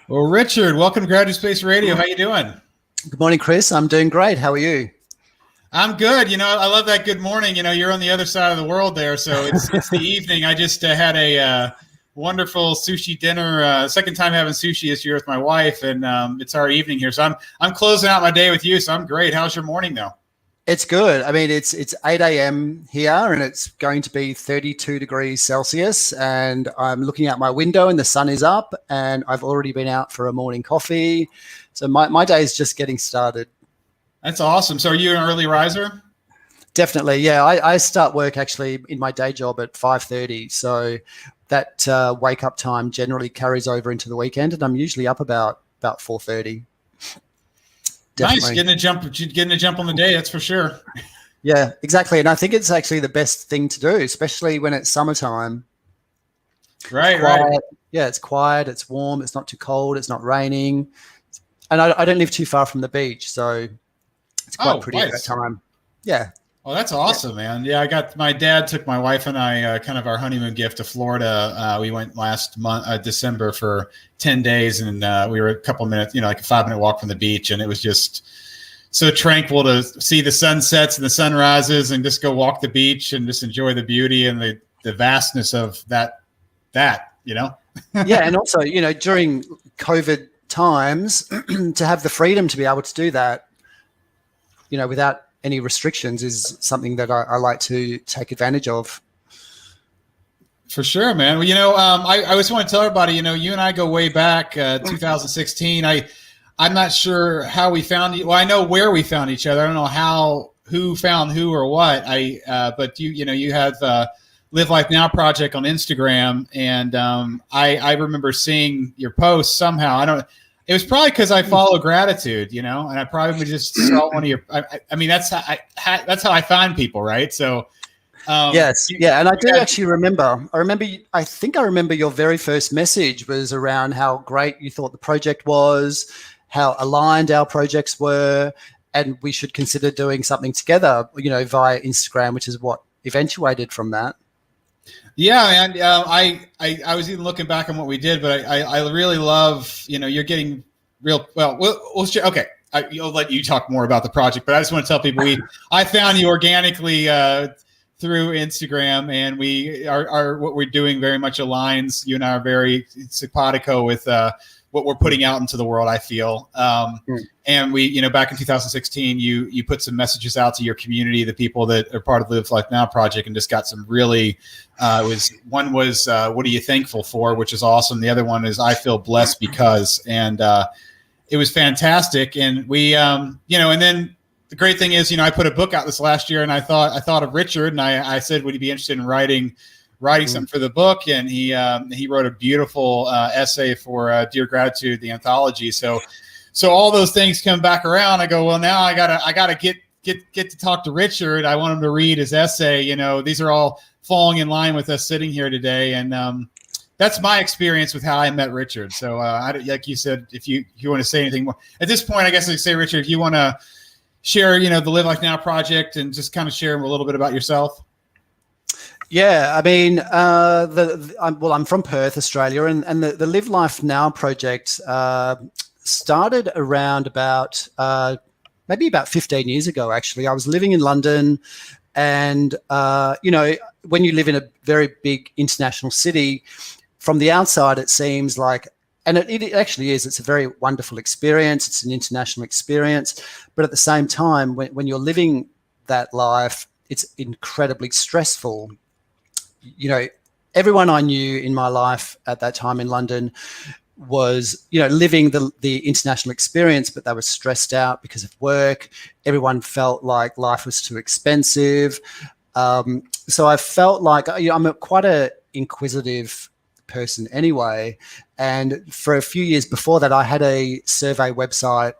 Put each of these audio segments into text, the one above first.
Well, Richard, welcome to Graduate Space Radio. How you doing? Good morning, Chris. I'm doing great. How are you? I'm good. I love that good morning. You're on the other side of the world there, so it's the evening. I just had a wonderful sushi dinner. Second time having sushi this year with my wife, and it's our evening here. So I'm closing out my day with you, so I'm great. How's your morning, though? It's good. I mean, it's 8 a.m. here, and it's going to be 32 degrees Celsius. And I'm looking out my window, and the sun is up, and I've already been out for a morning coffee. So my day is just getting started. That's awesome. So are you an early riser? Definitely, yeah. I start work actually in my day job at 5:30. So that wake up time generally carries over into the weekend, and I'm usually up about 4:30. Definitely. Nice, getting a jump on the day. That's for sure. Yeah, exactly. And I think it's actually the best thing to do, especially when it's summertime. Right, right. Yeah, it's quiet. It's warm. It's not too cold. It's not raining. And I don't live too far from the beach, so it's quite pretty at that time. Yeah. Oh, that's awesome, man. Yeah, my dad took my wife and I kind of our honeymoon gift to Florida. We went last month, December, for 10 days, and we were a couple minutes, like a 5-minute walk from the beach, and it was just so tranquil to see the sunsets and the sunrises and just go walk the beach and just enjoy the beauty and the vastness of that. Yeah, and also, during COVID times, to have the freedom to be able to do that, without any restrictions is something that I like to take advantage of. For sure, man. Well, I just want to tell everybody, you and I go way back, 2016. I'm not sure how we found you. Well, I know where we found each other. I don't know who found who or what. But you have Live Life Now project on Instagram, and I remember seeing your posts somehow. It was probably because I follow Gratitude, and I probably just saw one of your. I mean, that's how I find people, right? So, yes, yeah, and I do actually remember. I think I remember your very first message was around how great you thought the project was, how aligned our projects were, and we should consider doing something together, via Instagram, which is what eventuated from that. Yeah, and I was even looking back on what we did, but I really love, you're getting real well. We'll okay. I'll let you talk more about the project, but I just want to tell people I found you organically through Instagram, and we are what we're doing very much aligns. You and I are very simpatico with what we're putting out into the world, I feel. And we, back in 2016, you put some messages out to your community, the people that are part of the Live Life Now project, and just got some really, one was, what are you thankful for, which is awesome. The other one is, I feel blessed because, and it was fantastic. And we, and then the great thing is, I put a book out this last year, and I thought of Richard, and I said, would he be interested in writing something for the book? And he wrote a beautiful essay for Dear Gratitude, the anthology. So all those things come back around. I go, well, now I gotta get to talk to Richard. I want him to read his essay. These are all falling in line with us sitting here today, and that's my experience with how I met Richard. So like you said, if you want to say anything more at this point, I guess I'd say, Richard, if you want to share, the Live Life Now project and just kind of share a little bit about yourself. Yeah, I mean, I'm from Perth, Australia, and the Live Life Now project started around about maybe about 15 years ago, actually. I was living in London, and, when you live in a very big international city, from the outside, it seems like, and it actually is, it's a very wonderful experience. It's an international experience. But at the same time, when you're living that life, it's incredibly stressful. Everyone I knew in my life at that time in London was, living the international experience, but they were stressed out because of work. Everyone felt like life was too expensive. So I felt like, I'm quite an inquisitive person anyway. And for a few years before that, I had a survey website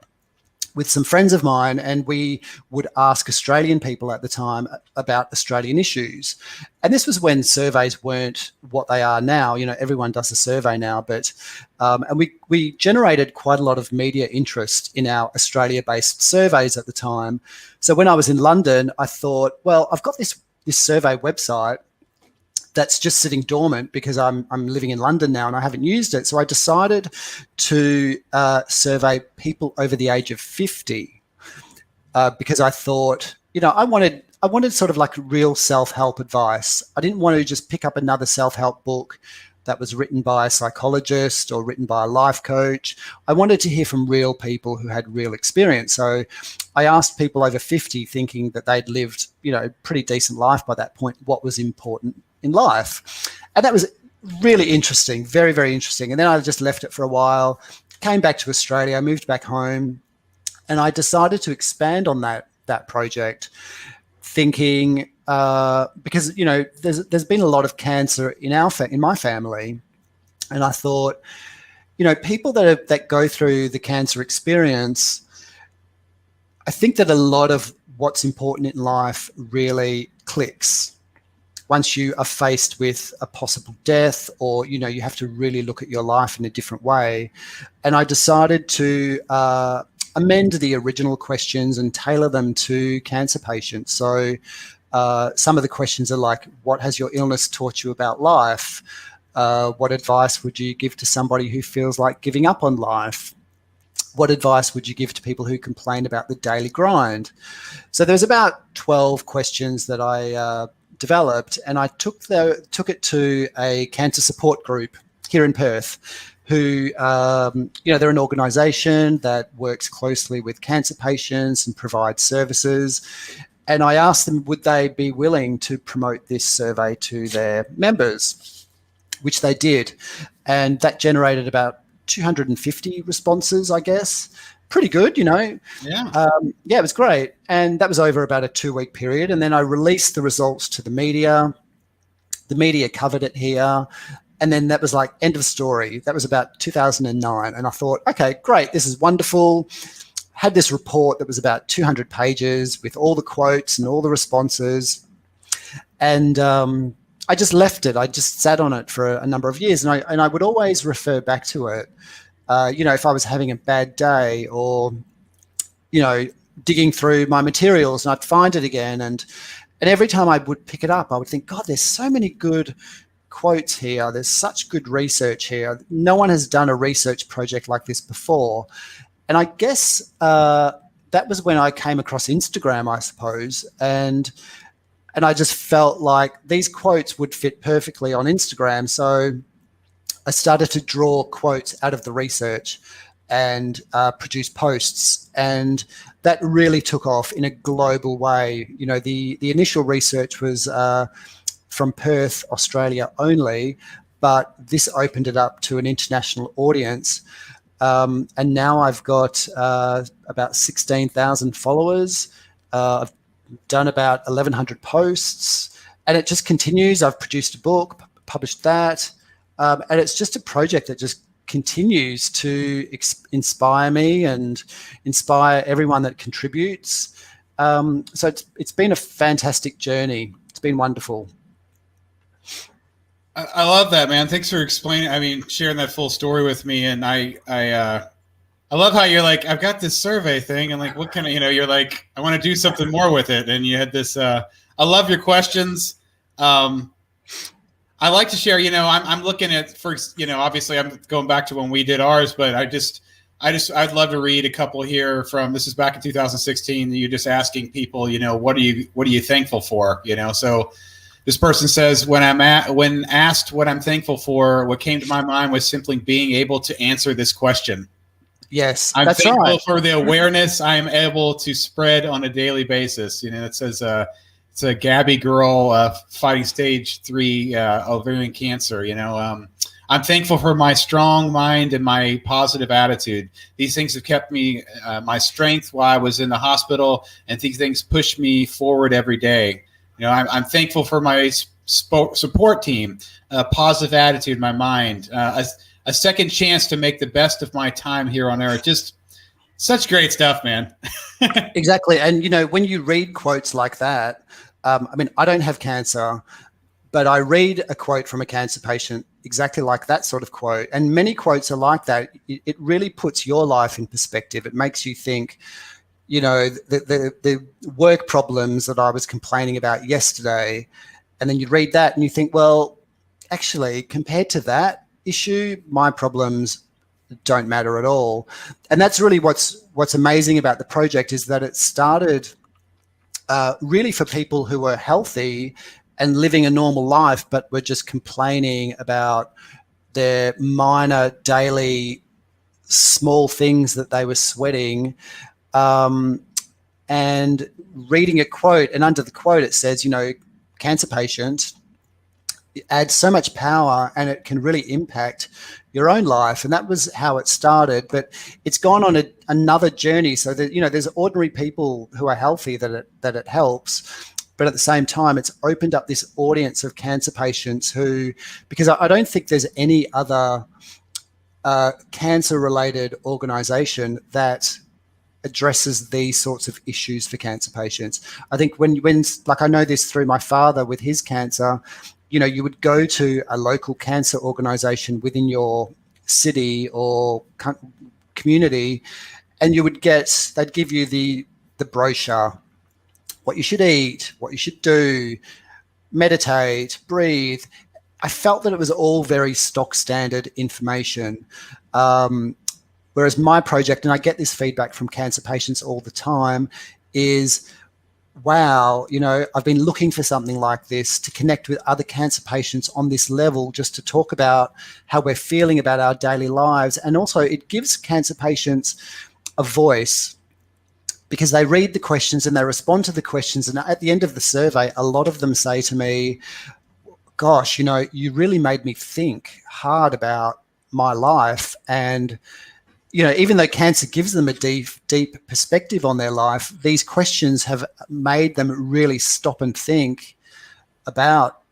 with some friends of mine, and we would ask Australian people at the time about Australian issues. And this was when surveys weren't what they are now. Everyone does a survey now, but and we generated quite a lot of media interest in our Australia-based surveys at the time. So when I was in London, I thought, well, I've got this survey website, that's just sitting dormant because I'm living in London now and I haven't used it. So I decided to survey people over the age of 50 because I thought, I wanted sort of like real self-help advice. I didn't want to just pick up another self-help book that was written by a psychologist or written by a life coach. I wanted to hear from real people who had real experience. So I asked people over 50, thinking that they'd lived, pretty decent life by that point, what was important in life. And that was really interesting, very, very interesting. And then I just left it for a while, came back to Australia, moved back home, and I decided to expand on that project, thinking, because there's been a lot of cancer in my family, and I thought, people that go through the cancer experience, I think that a lot of what's important in life really clicks once you are faced with a possible death, or you have to really look at your life in a different way. And I decided to amend the original questions and tailor them to cancer patients. So some of the questions are like, what has your illness taught you about life? What advice would you give to somebody who feels like giving up on life? What advice would you give to people who complain about the daily grind? So there's about 12 questions that I developed, and I took it to a cancer support group here in Perth, who, they're an organisation that works closely with cancer patients and provides services. And I asked them, would they be willing to promote this survey to their members, which they did. And that generated about 250 responses, I guess. Pretty good, Yeah. It was great. And that was over about a 2-week period. And then I released the results to the media. The media covered it here. And then that was like end of story. That was about 2009. And I thought, okay, great. This is wonderful. Had this report that was about 200 pages with all the quotes and all the responses. And I just left it. I just sat on it for a number of years. And I would always refer back to it. If I was having a bad day or, digging through my materials, and I'd find it again. And every time I would pick it up, I would think, God, there's so many good quotes here. There's such good research here. No one has done a research project like this before. And I guess that was when I came across Instagram, I suppose. And I just felt like these quotes would fit perfectly on Instagram. So I started to draw quotes out of the research and produce posts. And that really took off in a global way. The initial research was from Perth, Australia only, but this opened it up to an international audience. And now I've got about 16,000 followers. I've done about 1,100 posts, and it just continues. I've produced a book, published that, and it's just a project that just continues to inspire me and inspire everyone that contributes. So it's been a fantastic journey. It's been wonderful. I love that, man. Thanks for explaining. Sharing that full story with me. And I love how you're like, I've got this survey thing, and like, what can I, you're like, I want to do something more with it. And you had this. I love your questions. I like to share. I'm looking at first. Obviously, I'm going back to when we did ours, but I'd love to read a couple here from. This is back in 2016. You're just asking people, what are you thankful for? So. This person says, when asked what I'm thankful for, what came to my mind was simply being able to answer this question. Yes, I'm that's thankful right. for the awareness I am able to spread on a daily basis. It says it's a Gabby girl fighting stage 3 ovarian cancer. I'm thankful for my strong mind and my positive attitude. These things have kept me my strength while I was in the hospital, and these things push me forward every day. I'm thankful for my support team, a positive attitude in my mind, a second chance to make the best of my time here on earth. Just such great stuff, man. Exactly. And, when you read quotes like that, I don't have cancer, but I read a quote from a cancer patient exactly like that sort of quote. And many quotes are like that. It really puts your life in perspective. It makes you think, the work problems that I was complaining about yesterday, And then you read that and you think, well, actually, compared to that issue, my problems don't matter at all. And that's really what's amazing about the project, is that it started really for people who were healthy and living a normal life, but were just complaining about their minor daily small things that they were sweating. And reading a quote, and under the quote it says, cancer patient, it adds so much power and it can really impact your own life. And that was how it started, but it's gone on another journey. So that, there's ordinary people who are healthy that it helps, but at the same time, it's opened up this audience of cancer patients who, because I don't think there's any other cancer-related organization that addresses these sorts of issues for cancer patients. I think when like, I know this through my father with his cancer, you would go to a local cancer organization within your city or community, and they'd give you the brochure, what you should eat, what you should do, meditate, breathe. I felt that it was all very stock standard information. Whereas my project, and I get this feedback from cancer patients all the time, is, wow, I've been looking for something like this to connect with other cancer patients on this level, just to talk about how we're feeling about our daily lives. And also it gives cancer patients a voice, because they read the questions and they respond to the questions. And at the end of the survey, a lot of them say to me, gosh, you really made me think hard about my life. And even though cancer gives them a deep perspective on their life, these questions have made them really stop and think about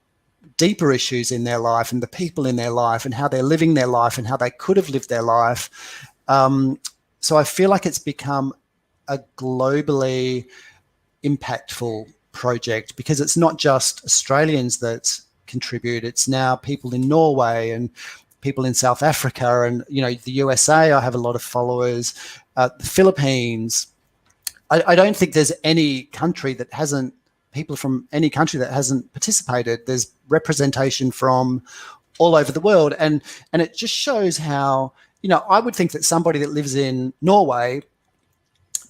deeper issues in their life and the people in their life and how they're living their life and how they could have lived their life. So I feel like it's become a globally impactful project, because it's not just Australians that contribute. It's now people in Norway and people in South Africa and, the USA. I have a lot of followers, the Philippines. I don't think there's any country that hasn't, people from any country that hasn't participated. There's representation from all over the world. And it just shows how, I would think that somebody that lives in Norway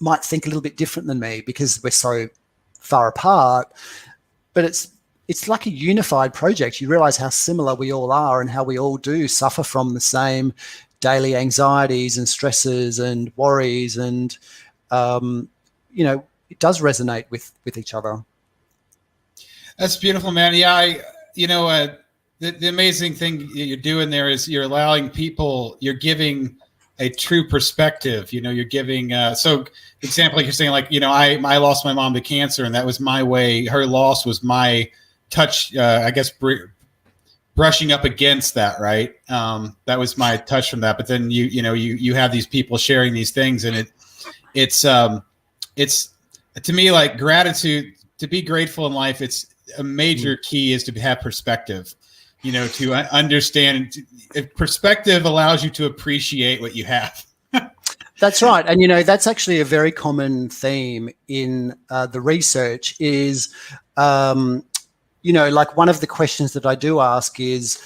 might think a little bit different than me because we're so far apart, but it's like a unified project. You realize how similar we all are and how we all do suffer from the same daily anxieties and stresses and worries. And, it does resonate with each other. That's beautiful, man. Yeah. The amazing thing you're doing there is you're allowing people, you're giving a true perspective. You're giving, so example, like you're saying, like, I lost my mom to cancer, and that was my way. Her loss was my touch, I guess, brushing up against that, right? That was my touch from that. But then you have these people sharing these things, and it's to me, like, gratitude, to be grateful in life. It's a major key is to have perspective, to understand. Perspective allows you to appreciate what you have. That's right. And, that's actually a very common theme in the research is, like, one of the questions that I do ask is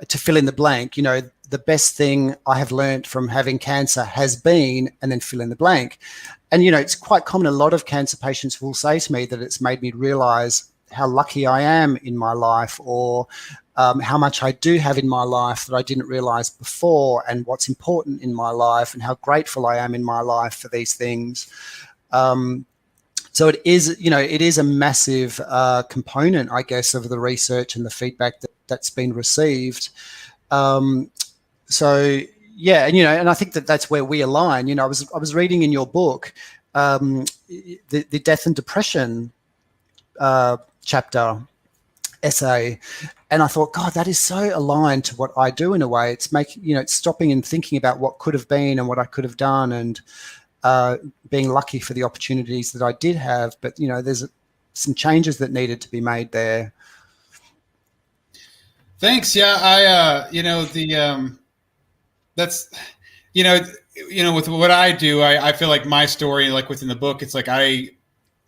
to fill in the blank. The best thing I have learned from having cancer has been, and then fill in the blank. And, it's quite common. A lot of cancer patients will say to me that it's made me realize how lucky I am in my life, or how much I do have in my life that I didn't realize before, and what's important in my life, and how grateful I am in my life for these things. So it is a massive component, I guess, of the research and the feedback that's been received. So yeah, and I think that's where we align. I was reading in your book the death and depression chapter essay, and I thought, God, that is so aligned to what I do in a way. It's it's stopping and thinking about what could have been and what I could have done, and being lucky for the opportunities that I did have. But there's some changes that needed to be made there. Thanks. Yeah, I that's with what I do, I feel like my story, like within the book, it's like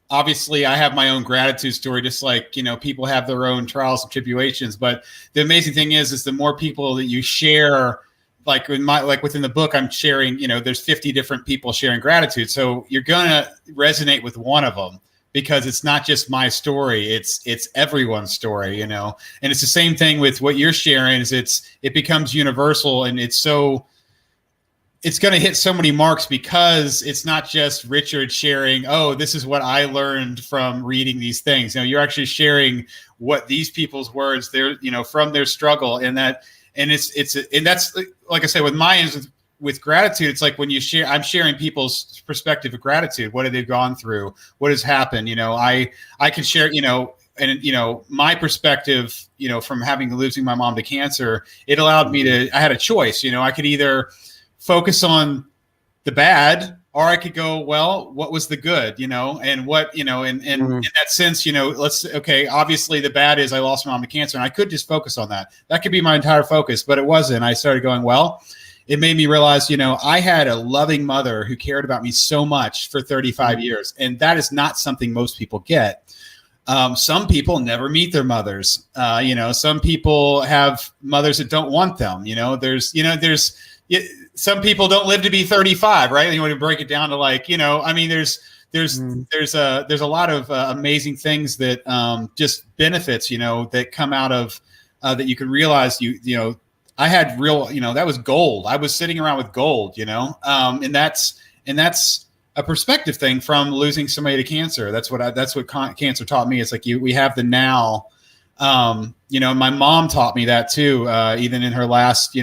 obviously I have my own gratitude story, just like, people have their own trials and tribulations. But the amazing thing is the more people that you share, like within the book, I'm sharing, there's 50 different people sharing gratitude. So you're going to resonate with one of them, because it's not just my story, it's everyone's story, and it's the same thing with what you're sharing. It becomes universal, and it's going to hit so many marks, because it's not just Richard sharing, oh, this is what I learned from reading these things. You're actually sharing what these people's words, from their struggle, and that's like I said, with mine, with gratitude, it's like when you share, I'm sharing people's perspective of gratitude. What have they gone through? What has happened? I can share, my perspective, from losing my mom to cancer. It allowed me I had a choice. I could either focus on the bad, or I could go, well, what was the good, and what, in that sense, obviously the bad is I lost my mom to cancer, and I could just focus on that. That could be my entire focus, but it wasn't. I started going, well, it made me realize, I had a loving mother who cared about me so much for 35 years. And that is not something most people get. Some people never meet their mothers. Some people have mothers that don't want them. Some people don't live to be 35, right? You want to break it down to there's a lot of amazing things that just benefits, that come out of that you can realize I had real, that was gold. I was sitting around with gold, and that's a perspective thing from losing somebody to cancer. That's what cancer taught me. It's like we have the now. My mom taught me that too, even in her last,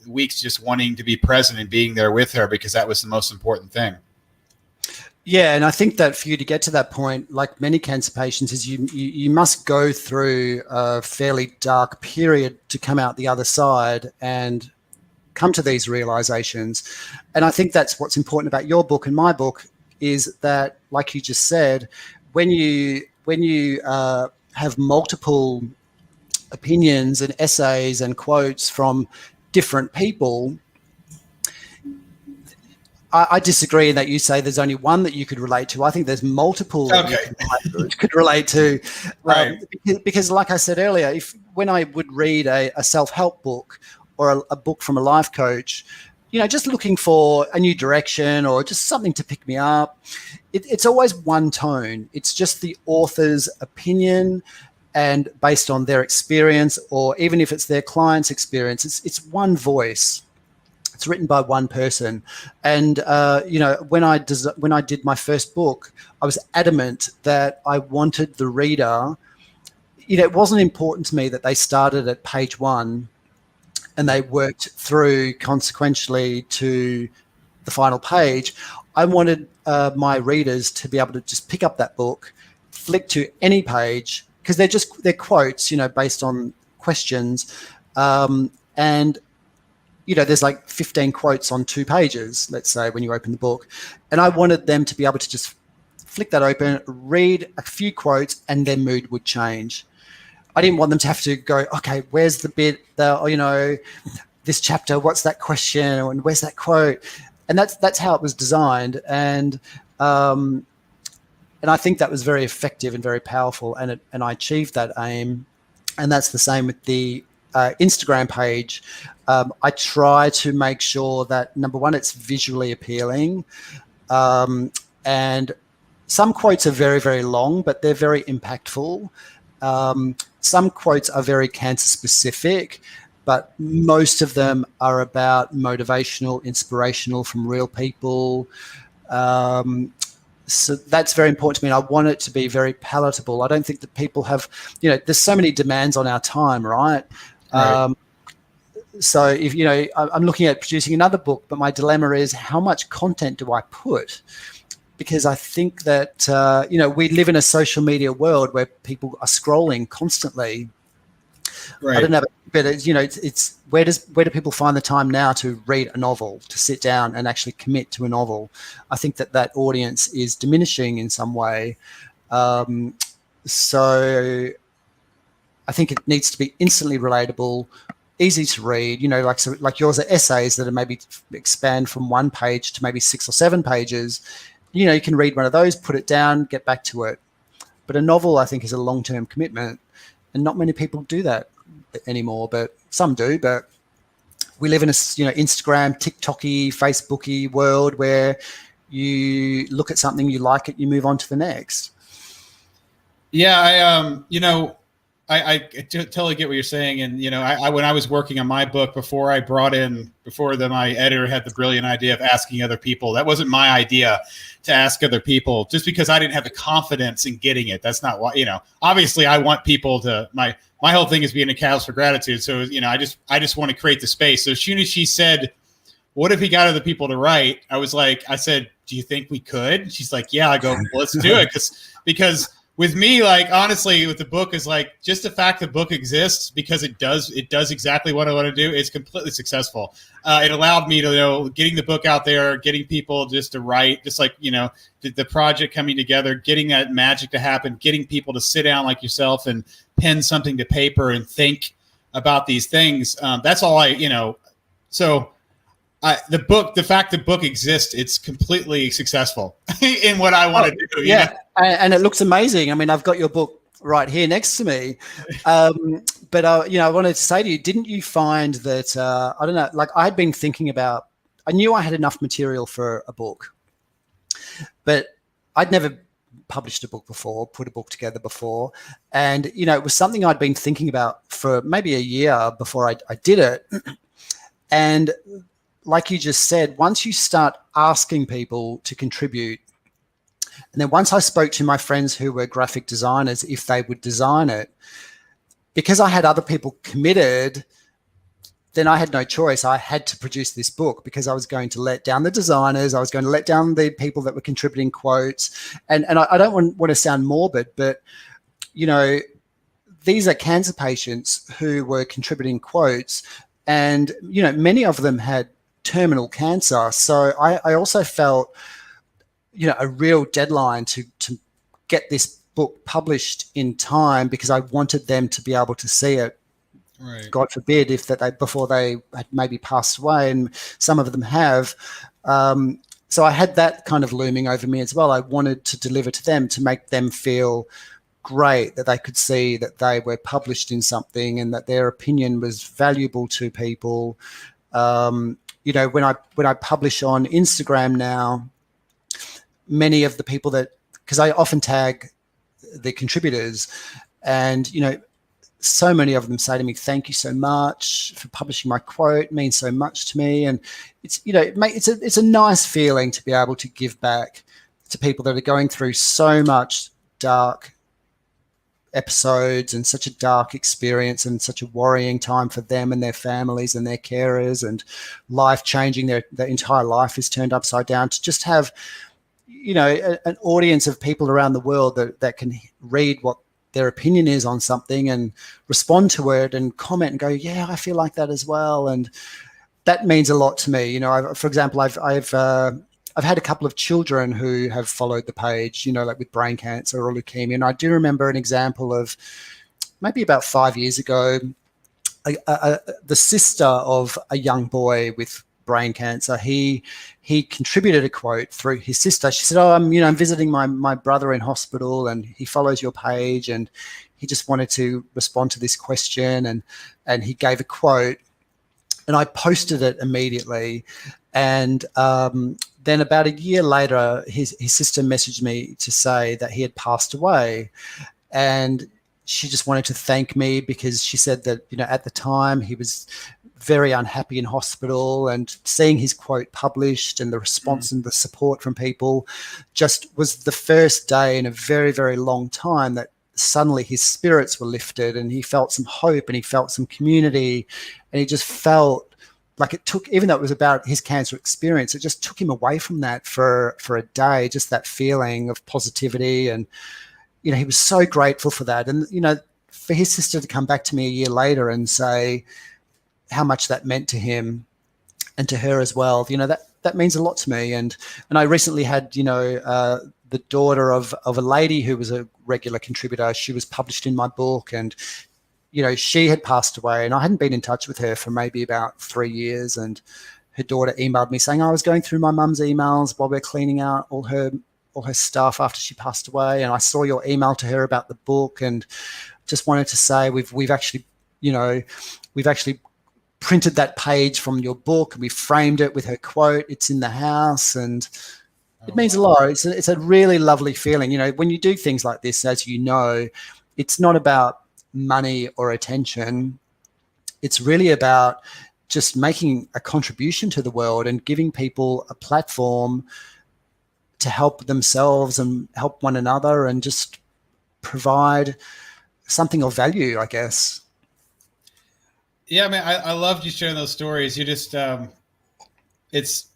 weeks, just wanting to be present and being there with her, because that was the most important thing. Yeah, and I think that for you to get to that point, like many cancer patients, is you must go through a fairly dark period to come out the other side and come to these realizations. And I think that's what's important about your book and my book, is that, like you just said, when you have multiple opinions and essays and quotes from different people, I disagree in that you say there's only one that you could relate to. I think there's multiple that you could relate to. Right. Because like I said earlier, when I would read a self-help book or a book from a life coach, just looking for a new direction or just something to pick me up, it's always one tone. It's just the author's opinion, and based on their experience, or even if it's their client's experience, it's one voice. It's written by one person. And, when I did my first book, I was adamant that I wanted the reader, it wasn't important to me that they started at page 1 and they worked through consequentially to the final page. I wanted my readers to be able to just pick up that book, flick to any page, because they're quotes, based on questions. And there's like 15 quotes on 2 pages, let's say, when you open the book. And I wanted them to be able to just flick that open, read a few quotes, and their mood would change. I didn't want them to have to go, okay, where's the bit that, this chapter, what's that question, and where's that quote? And that's how it was designed. And I think that was very effective and very powerful, and I achieved that aim. And that's the same with the Instagram page. I try to make sure that, number one, it's visually appealing. And some quotes are very, very long, but they're very impactful. Some quotes are very cancer specific, but most of them are about motivational, inspirational from real people. So that's very important to me. And I want it to be very palatable. I don't think that people have, there's so many demands on our time, right? So if, I'm looking at producing another book, but my dilemma is, how much content do I put? Because I think that, we live in a social media world where people are scrolling constantly. Right. I don't know, but it's where do people find the time now to read a novel, to sit down and actually commit to a novel? I think that audience is diminishing in some way. So I think it needs to be instantly relatable, easy to read, like yours are essays that are maybe expand from 1 page to maybe 6 or 7 pages. you can read one of those, put it down, get back to it. But a novel, I think, is a long-term commitment, and not many people do that anymore. But some do. But we live in a Instagram, TikTok-y, Facebook-y world where you look at something, you like it, you move on to the next. Yeah, I totally get what you're saying. And, when I was working on my book, before my editor had the brilliant idea of asking other people, that wasn't my idea to ask other people, just because I didn't have the confidence in getting it. That's not why, obviously I want people to, my whole thing is being a catalyst for gratitude. So, I just want to create the space. So as soon as she said, what if we got other people to write? I said, do you think we could? She's like, yeah. I go, well, let's do it. Because with me, like, honestly, with the book is like, just the fact the book exists, because it does exactly what I want to do. It's completely successful. It allowed me to, getting the book out there, getting people just to write, just like, the project coming together, getting that magic to happen, getting people to sit down like yourself and pen something to paper and think about these things. That's all so the fact the book exists, it's completely successful in what I want to do. Yeah. And it looks amazing. I mean, I've got your book right here next to me. But I wanted to say to you, didn't you find that, I don't know, like I had been thinking about, I knew I had enough material for a book, but I'd never published a book before, put a book together before. And, it was something I'd been thinking about for maybe a year before I did it. And like you just said, once you start asking people to contribute, and then once I spoke to my friends who were graphic designers if they would design it, because I had other people committed, then I had no choice. I had to produce this book because I was going to let down the designers. I was going to let down the people that were contributing quotes. And I don't want to sound morbid, but, these are cancer patients who were contributing quotes, and, many of them had terminal cancer. So I also felt, a real deadline to get this book published in time, because I wanted them to be able to see it. Right. God forbid before they had maybe passed away, and some of them have. So I had that kind of looming over me as well. I wanted to deliver to them, to make them feel great, that they could see that they were published in something and that their opinion was valuable to people. When I publish on Instagram now, many of the people because I often tag the contributors, and, so many of them say to me, thank you so much for publishing my quote. It means so much to me. And it's, it's a nice feeling to be able to give back to people that are going through so much dark episodes and such a dark experience and such a worrying time for them and their families and their carers, and life changing, their entire life is turned upside down. To just have, an audience of people around the world that can read what their opinion is on something and respond to it and comment and go, yeah, I feel like that as well. And that means a lot to me. For example, I've had a couple of children who have followed the page, like with brain cancer or leukemia. And I do remember an example of maybe about 5 years ago, the sister of a young boy with brain cancer, he contributed a quote through his sister. She said, I'm visiting my brother in hospital, and he follows your page, and he just wanted to respond to this question. And he gave a quote, and I posted it immediately. And then about a year later, his sister messaged me to say that he had passed away. And she just wanted to thank me, because she said that, at the time he was very unhappy in hospital, and seeing his quote published and the response and the support from people just was the first day in a very, very long time that suddenly his spirits were lifted, and he felt some hope, and he felt some community, and he just felt like it took, even though it was about his cancer experience, it just took him away from that for a day, just that feeling of positivity. And, he was so grateful for that. And, for his sister to come back to me a year later and say how much that meant to him and to her as well, that means a lot to me. And I recently had, the daughter of a lady who was a regular contributor. She was published in my book, and, she had passed away, and I hadn't been in touch with her for maybe about 3 years. And her daughter emailed me saying, I was going through my mum's emails while we're cleaning out all her stuff after she passed away, and I saw your email to her about the book, and just wanted to say we've actually printed that page from your book, and we framed it with her quote. It's in the house, and it means a lot. It's a really lovely feeling. When you do things like this, as you know, it's not about money or attention. It's really about just making a contribution to the world and giving people a platform to help themselves and help one another and just provide something of value, I guess. Yeah, man, I loved you sharing those stories. You just, it's,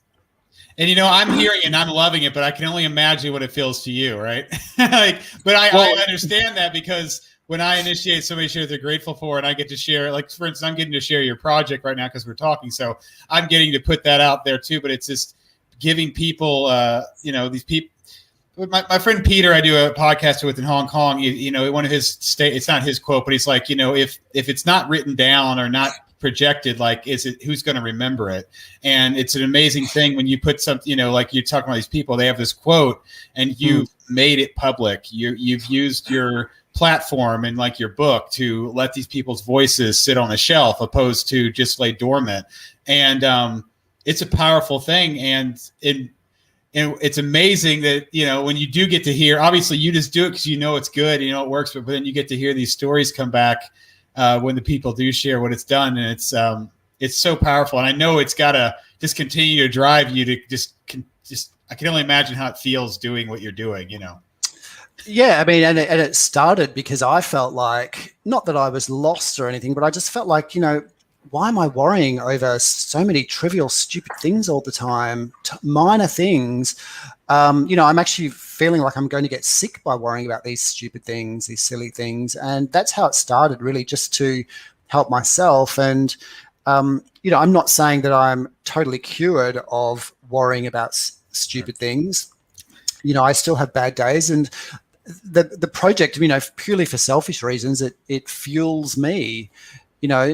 and I'm hearing it and I'm loving it, but I can only imagine what it feels to you, right? But I understand that, because when I initiate somebody share they're grateful for, and I get to share, like, for instance, I'm getting to share your project right now because we're talking, so I'm getting to put that out there too. But it's just giving people, these people. My friend Peter, I do a podcast with in Hong Kong. One of his it's not his quote, but he's like, if it's not written down or not projected, like, who's going to remember it? And it's an amazing thing when you put something, like you're talking about these people, they have this quote, and you've made it public. You've used your platform and like your book to let these people's voices sit on a shelf, opposed to just lay dormant. And it's a powerful thing, and it's amazing that, when you do get to hear, obviously you just do it because it's good, it works, but then you get to hear these stories come back when the people do share what it's done. And it's so powerful. And I know it's got to just continue to drive you to just, I can only imagine how it feels doing what you're doing, Yeah, I mean, and it started because I felt like, not that I was lost or anything, but I just felt like, why am I worrying over so many trivial, stupid things all the time, minor things? I'm actually feeling like I'm going to get sick by worrying about these stupid things, these silly things. And that's how it started, really, just to help myself. And, I'm not saying that I'm totally cured of worrying about stupid things. I still have bad days. And the project, purely for selfish reasons, it fuels me.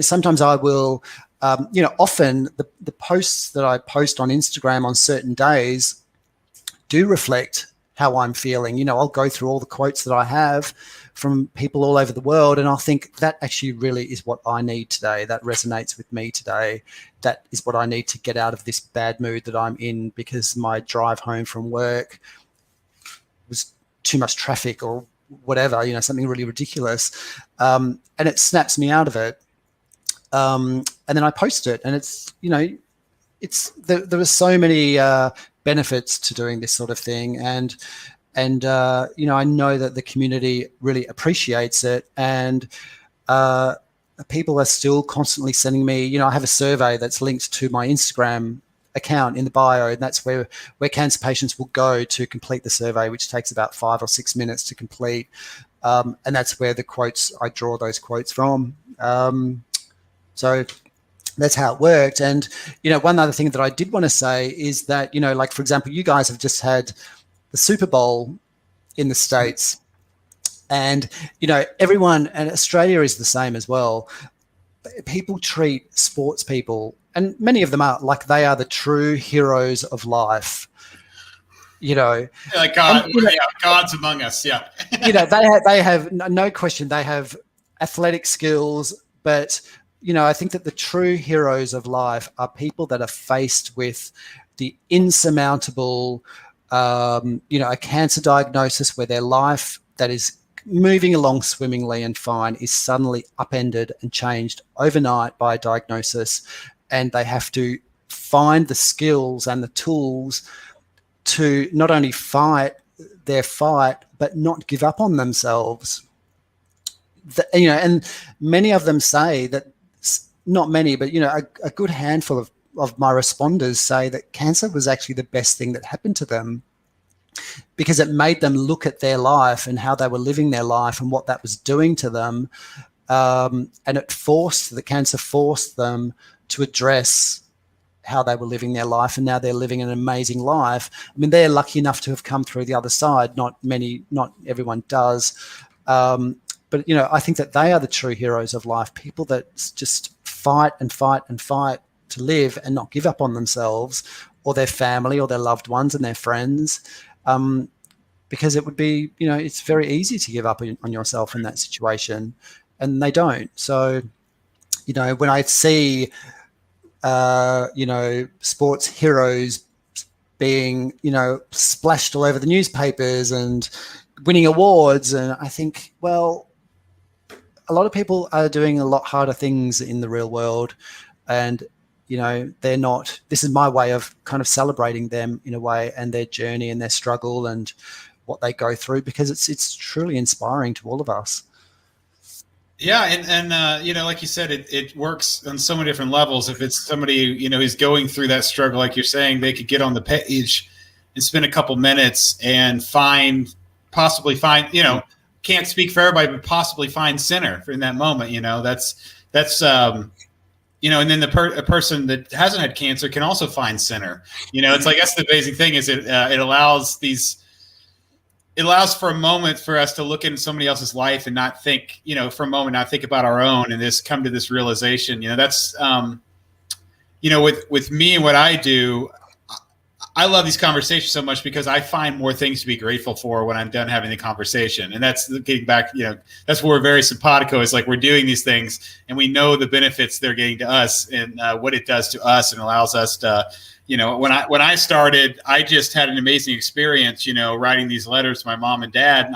Sometimes I will, often the posts that I post on Instagram on certain days do reflect how I'm feeling. I'll go through all the quotes that I have from people all over the world, and I'll think that actually really is what I need today. That resonates with me today. That is what I need to get out of this bad mood that I'm in, because my drive home from work was too much traffic or whatever, something really ridiculous. And it snaps me out of it. And then I post it, and there are so many benefits to doing this sort of thing, and I know that the community really appreciates it, and people are still constantly sending me. I have a survey that's linked to my Instagram account in the bio, and that's where cancer patients will go to complete the survey, which takes about 5 or 6 minutes to complete, and that's where I draw those quotes from. So that's how it worked. And, one other thing that I did want to say is that, like, for example, you guys have just had the Super Bowl in the States, and, everyone, and Australia is the same as well. People treat sports people, and many of them are, like they are the true heroes of life. Like God, God's among us. Yeah. They have no question. They have athletic skills, but I think that the true heroes of life are people that are faced with the insurmountable, a cancer diagnosis where their life that is moving along swimmingly and fine is suddenly upended and changed overnight by a diagnosis, and they have to find the skills and the tools to not only fight their fight, but not give up on themselves. And many of them say that, not many, but, a good handful of my responders say that cancer was actually the best thing that happened to them, because it made them look at their life and how they were living their life and what that was doing to them. And the cancer forced them to address how they were living their life, and now they're living an amazing life. I mean, they're lucky enough to have come through the other side. Not everyone does. But, I think that they are the true heroes of life, people that just fight and fight and fight to live and not give up on themselves or their family or their loved ones and their friends. Because it would be, it's very easy to give up on yourself in that situation, and they don't. So, when I see, sports heroes being, splashed all over the newspapers and winning awards, and I think, well, a lot of people are doing a lot harder things in the real world, and they're not. This is my way of kind of celebrating them in a way, and their journey and their struggle and what they go through, because it's truly inspiring to all of us. Yeah, and like you said, it works on so many different levels. If it's somebody who's going through that struggle, like you're saying, they could get on the page and spend a couple minutes and possibly find can't speak for everybody, but possibly find center in that moment. That's and then a person that hasn't had cancer can also find center. It's like, that's the amazing thing, is it allows for a moment for us to look into somebody else's life and not think, for a moment, not think about our own, and just come to this realization. That's, with me and what I do, I love these conversations so much because I find more things to be grateful for when I'm done having the conversation. And that's getting back, that's where we're very simpatico. It's like we're doing these things and we know the benefits they're getting to us and what it does to us, and allows us to, when I started, I just had an amazing experience, writing these letters to my mom and dad. And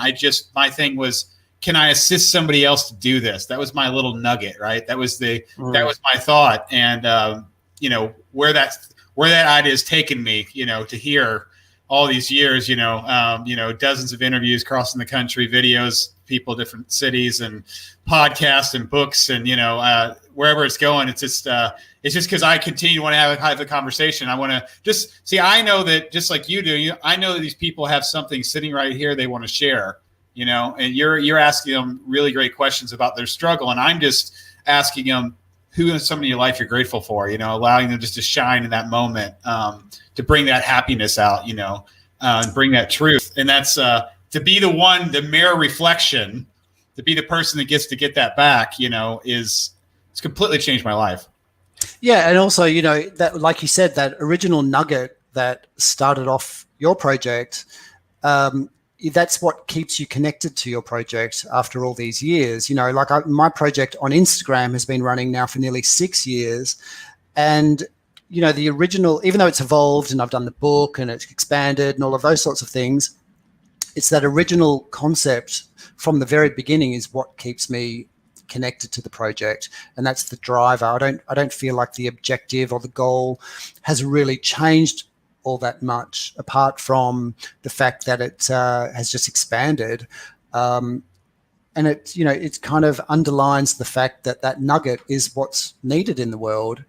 my thing was, can I assist somebody else to do this? That was my little nugget, right? That was that was my thought. And, where that idea has taken me, to hear all these years, dozens of interviews crossing the country, videos, people, different cities, and podcasts and books, and, wherever it's going, it's just because I continue to want to have a conversation. I want to just see, I know that just like you do, I know that these people have something sitting right here they want to share, and you're asking them really great questions about their struggle. And I'm just asking them, who in somebody in your life you're grateful for, allowing them just to shine in that moment, to bring that happiness out, and bring that truth. And that's to be the mirror reflection, to be the person that gets to get that back, it's completely changed my life. Yeah. And also, that, like you said, that original nugget that started off your project, that's what keeps you connected to your project after all these years. My project on Instagram has been running now for nearly 6 years. And, the original, even though it's evolved and I've done the book and it's expanded and all of those sorts of things, it's that original concept from the very beginning is what keeps me connected to the project. And that's the driver. I don't feel like the objective or the goal has really changed all that much, apart from the fact that it has just expanded, and it kind of underlines the fact that nugget is what's needed in the world.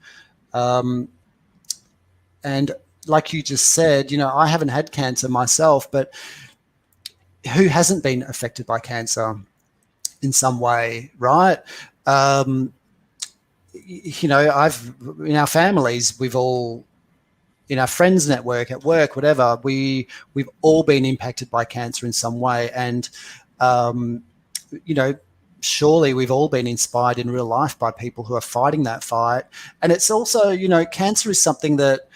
And like you just said, I haven't had cancer myself, but who hasn't been affected by cancer in some way, right? I've in our families, we've all, in our friends network, at work, whatever, we've all been impacted by cancer in some way. And, surely we've all been inspired in real life by people who are fighting that fight. And it's also, cancer is something that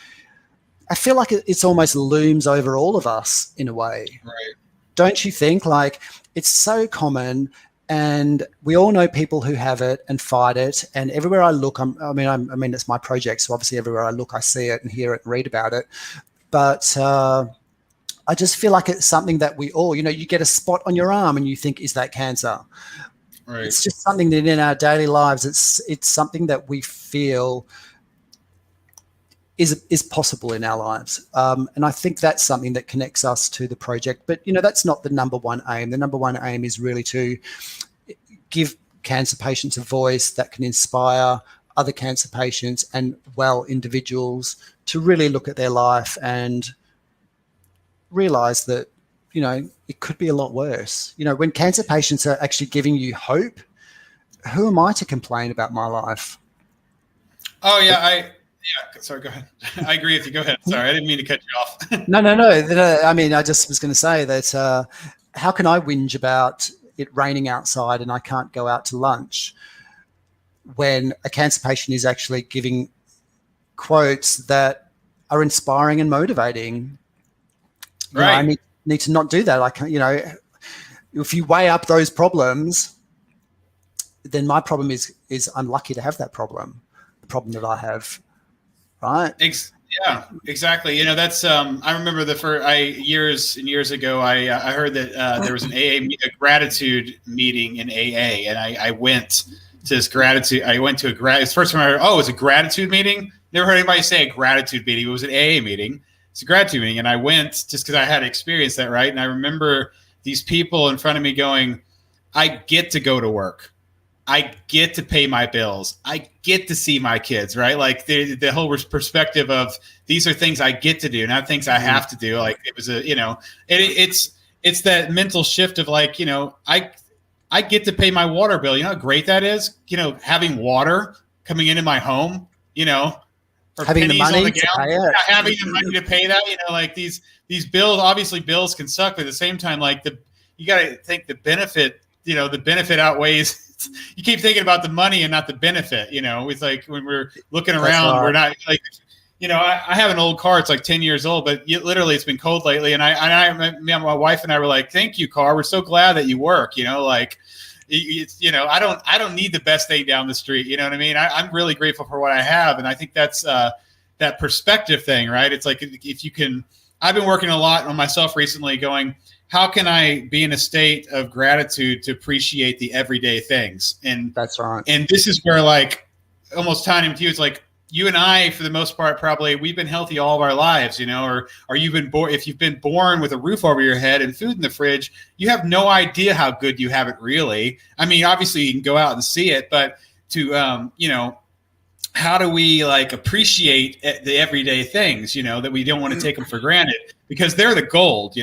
I feel like it's almost looms over all of us in a way. Right. Don't you think? Like, it's so common, and we all know people who have it and fight it. And everywhere I look, I mean, it's my project, so obviously everywhere I look, I see it and hear it and read about it. But I just feel like it's something that we all, you get a spot on your arm and you think, is that cancer? Right. It's just something that in our daily lives, it's something that we feel is possible in our lives. And I think that's something that connects us to the project. But, that's not the number one aim. The number one aim is really to give cancer patients a voice that can inspire other cancer patients and individuals to really look at their life and realize that, it could be a lot worse. When cancer patients are actually giving you hope, who am I to complain about my life? Oh, yeah. Sorry, go ahead. I agree with you. Go ahead. Sorry, I didn't mean to cut you off. No. I mean, I just was going to say that how can I whinge about it raining outside and I can't go out to lunch when a cancer patient is actually giving quotes that are inspiring and motivating. Right. I need to not do that. I can't, if you weigh up those problems, then my problem is I'm lucky to have that problem, the problem that I have, right? Yeah, exactly. That's I remember years and years ago, I heard that there was a gratitude meeting in AA, and I went to this gratitude. I went to it's the first time I heard, oh, it's a gratitude meeting. Never heard anybody say a gratitude meeting. It was an AA meeting. It's a gratitude meeting, and I went just because I had experienced that, right? And I remember these people in front of me going, I get to go to work. I get to pay my bills. I get to see my kids, right? Like the whole perspective of these are things I get to do, not things I have to do. Like it was it's that mental shift of like, I get to pay my water bill. You know how great that is? Having water coming into my home, for having the money to pay it. Having the money to pay that, like these bills, obviously bills can suck, but at the same time, like you got to think the benefit, the benefit outweighs. You keep thinking about the money and not the benefit. It's like when we're looking around, we're not like, I have an old car. It's like 10 years old, but literally it's been cold lately. And my wife and I were like, thank you, car. We're so glad that you work, I don't need the best thing down the street. You know what I mean? I'm really grateful for what I have. And I think that's that perspective thing, right? It's like, if you can, I've been working a lot on myself recently going, how can I be in a state of gratitude to appreciate the everyday things? And that's right. And this is where like almost tying him to you, it's like you and I, for the most part, probably we've been healthy all of our lives, or you've been born. If you've been born with a roof over your head and food in the fridge, you have no idea how good you have it really. I mean, obviously you can go out and see it, but to, how do we like appreciate the everyday things, that we don't want to take them for granted because they're the gold,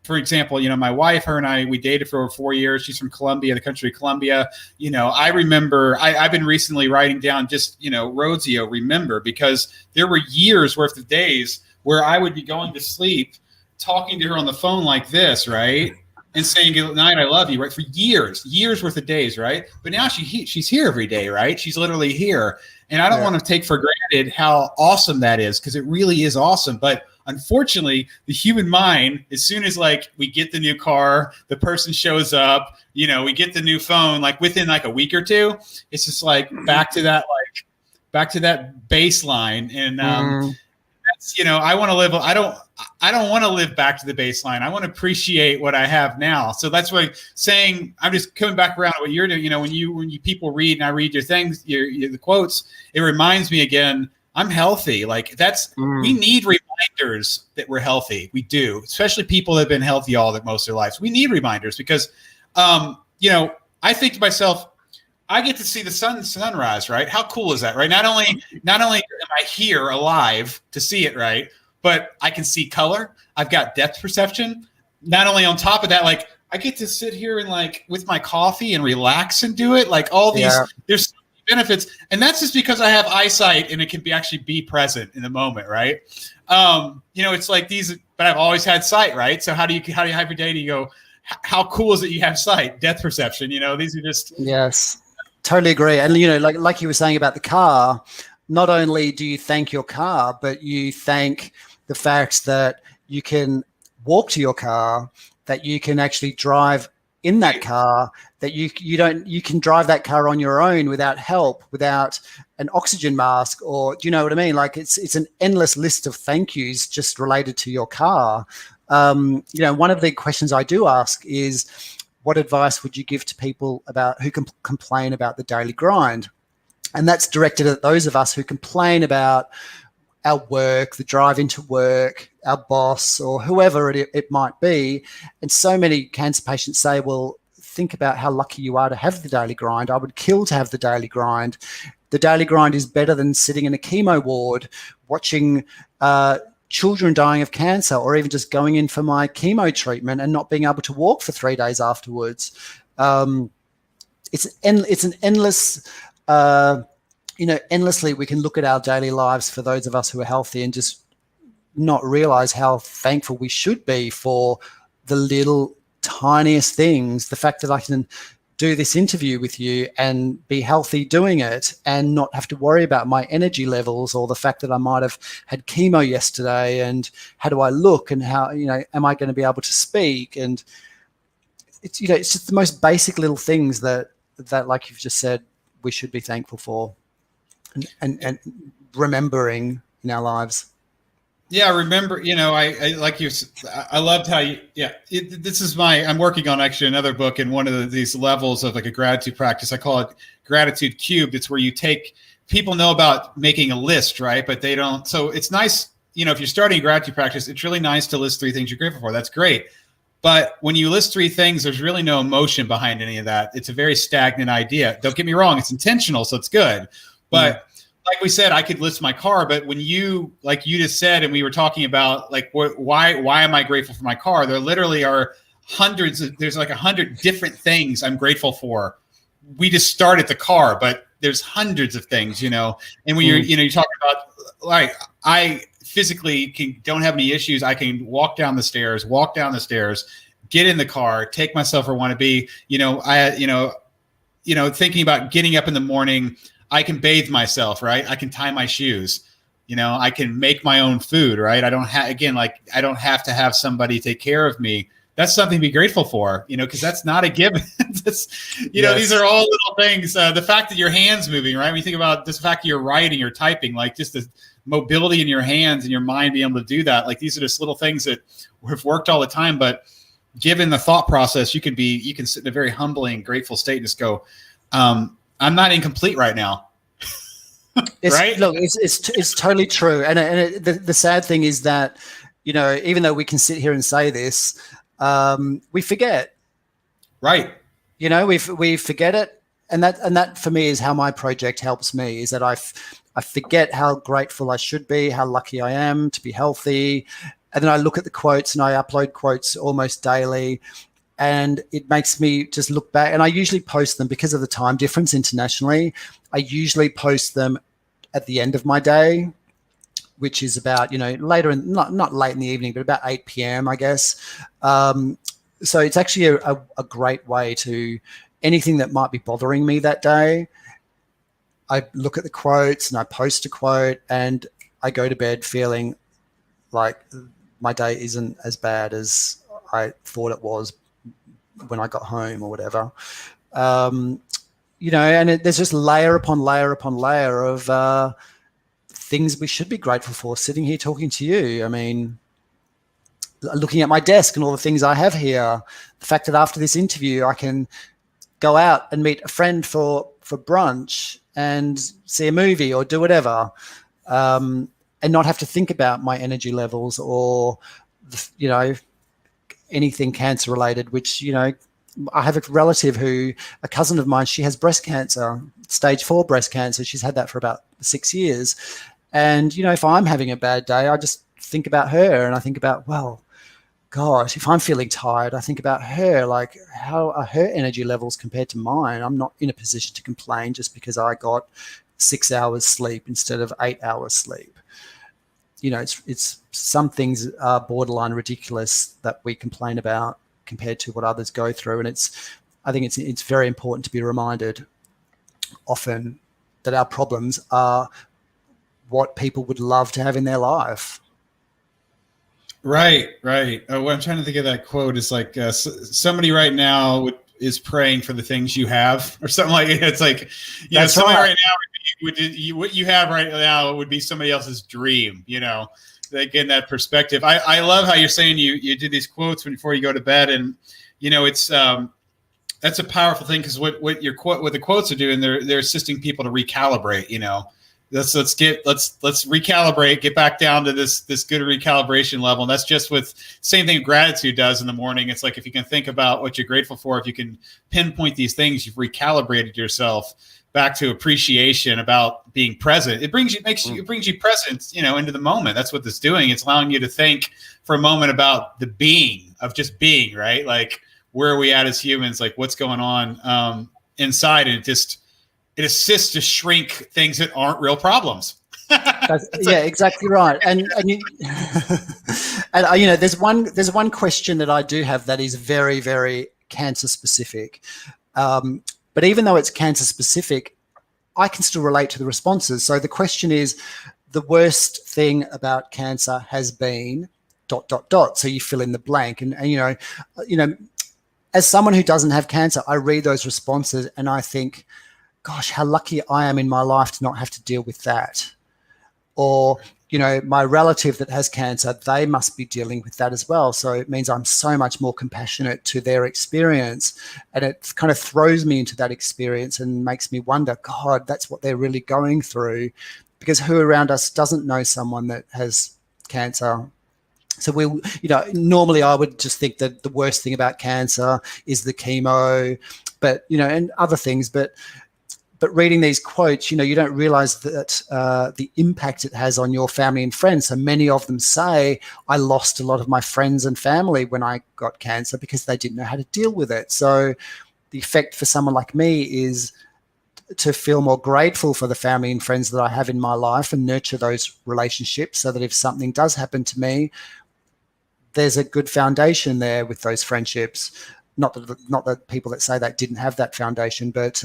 for example, my wife, her and I, we dated for over 4 years. She's from Colombia, the country of Colombia. I remember I've been recently writing down just, Rodzio, remember, because there were years worth of days where I would be going to sleep, talking to her on the phone like this, right? And saying good night, I love you, right? For years worth of days, right? But now she's here every day, right? She's literally here. And I don't want to take for granted how awesome that is, because it really is awesome. But unfortunately, the human mind, as soon as like we get the new car, the person shows up, we get the new phone, like within like a week or two, it's just like back to that baseline. And that's, I want to live. I don't want to live back to the baseline. I want to appreciate what I have now. So that's why saying, I'm just coming back around to what you're doing. When you people read and I read your things, the quotes, it reminds me again, I'm healthy. Like we need reminders that we're healthy. We do, especially people that have been healthy most of their lives. We need reminders because, I think to myself, I get to see the sunrise, right? How cool is that, right? Not only am I here alive to see it, right? But I can see color. I've got depth perception. Not only on top of that, like I get to sit here and like with my coffee and relax and do it. Like all these, there's so many benefits, and that's just because I have eyesight and it can actually be present in the moment, right? It's like these, but I've always had sight, right? So how do you have your day? Do you go, how cool is it you have sight, depth perception? These are just yes, totally agree. And like you were saying about the car, not only do you thank your car, but you thank the fact that you can walk to your car, that you can actually drive in that car, that you can drive that car on your own without help, without an oxygen mask, or do you know what I mean? Like it's an endless list of thank yous just related to your car. One of the questions I do ask is, what advice would you give to people who complain about the daily grind? And that's directed at those of us who complain about our work, the drive into work, our boss, or whoever it might be. And so many cancer patients say, well, think about how lucky you are to have the daily grind. I would kill to have the daily grind. The daily grind is better than sitting in a chemo ward, watching children dying of cancer, or even just going in for my chemo treatment and not being able to walk for 3 days afterwards. It's an endless... endlessly we can look at our daily lives for those of us who are healthy and just not realize how thankful we should be for the little tiniest things. The fact that I can do this interview with you and be healthy doing it and not have to worry about my energy levels or the fact that I might have had chemo yesterday and how do I look and how, am I going to be able to speak? And it's, it's just the most basic little things that like you've just said, we should be thankful for and remembering in our lives. Yeah, remember, I like you. I loved how you. Yeah, this is I'm working on actually another book in one of these levels of like a gratitude practice. I call it Gratitude Cubed. It's where you take people know about making a list, right? But they don't. So it's nice, if you're starting a gratitude practice, it's really nice to list 3 things you're grateful for. That's great. But when you list 3 things, there's really no emotion behind any of that. It's a very stagnant idea. Don't get me wrong; it's intentional, so it's good. But like we said, I could list my car, but when like you just said, and we were talking about like, why am I grateful for my car? There literally are there's like 100 different things I'm grateful for. We just started the car, but there's hundreds of things, and when you're talking about like, I physically don't have any issues. I can walk down the stairs, get in the car, take myself where I want to be, thinking about getting up in the morning. I can bathe myself, right? I can tie my shoes. I can make my own food, right? I don't have to have somebody take care of me. That's something to be grateful for, because that's not a given. These are all little things. The fact that your hand's moving, right? When you think about this fact that you're writing or typing, like just the mobility in your hands and your mind being able to do that. Like these are just little things that have worked all the time. But given the thought process, you can sit in a very humbling, grateful state and just go, I'm not incomplete right now. Right? Look, it's totally true. And the sad thing is that, even though we can sit here and say this, we forget. Right. We forget it. And that for me is how my project helps me, is that I forget how grateful I should be, how lucky I am to be healthy. And then I look at the quotes and I upload quotes almost daily. And it makes me just look back, and I usually post them because of the time difference internationally. I usually post them at the end of my day, which is about, later in, not late in the evening, but about 8 p.m., I guess. So it's actually a great way to, anything that might be bothering me that day, I look at the quotes and I post a quote and I go to bed feeling like my day isn't as bad as I thought it was when I got home or whatever. And there's just layer upon layer upon layer of things we should be grateful for sitting here talking to you. I mean, looking at my desk and all the things I have here, the fact that after this interview, I can go out and meet a friend for brunch and see a movie or do whatever, and not have to think about my energy levels or, anything cancer related, which, I have a relative a cousin of mine, she has breast cancer, stage 4 breast cancer. She's had that for about 6 years. And, if I'm having a bad day, I just think about her and I think about, well, gosh, if I'm feeling tired, I think about her, like how are her energy levels compared to mine? I'm not in a position to complain just because I got 6 hours sleep instead of 8 hours sleep. It's some things are borderline ridiculous that we complain about compared to what others go through. And I think it's very important to be reminded often that our problems are what people would love to have in their life. Right. What I'm trying to think of that quote is like somebody right now is praying for the things you have or something like it. It's like, somebody right now what you have right now would be somebody else's dream, like in that perspective. I love how you're saying you do these quotes before you go to bed, and it's that's a powerful thing, because what the quotes are doing, they're assisting people to recalibrate. Let's recalibrate, get back down to this good recalibration level. And that's just with same thing gratitude does in the morning. It's like, if you can think about what you're grateful for, if you can pinpoint these things, you've recalibrated yourself back to appreciation, about being present. It brings you present, into the moment. That's what it's doing. It's allowing you to think for a moment about the being of just being, right? Like, where are we at as humans? Like, what's going on inside? And it assists to shrink things that aren't real problems. Exactly right. And there's one question that I do have that is very, very cancer specific. But even though it's cancer specific, I can still relate to the responses. So the question is, the worst thing about cancer has been ... So you fill in the blank. And as someone who doesn't have cancer, I read those responses and I think, gosh, how lucky I am in my life to not have to deal with that. Or, my relative that has cancer, they must be dealing with that as well. So it means I'm so much more compassionate to their experience. And it kind of throws me into that experience and makes me wonder, God, that's what they're really going through. Because who around us doesn't know someone that has cancer? So normally I would just think that the worst thing about cancer is the chemo, but, and other things, but reading these quotes, you don't realize that the impact it has on your family and friends. So many of them say, I lost a lot of my friends and family when I got cancer because they didn't know how to deal with it. So the effect for someone like me is to feel more grateful for the family and friends that I have in my life and nurture those relationships so that if something does happen to me, there's a good foundation there with those friendships. Not that people that say that didn't have that foundation, but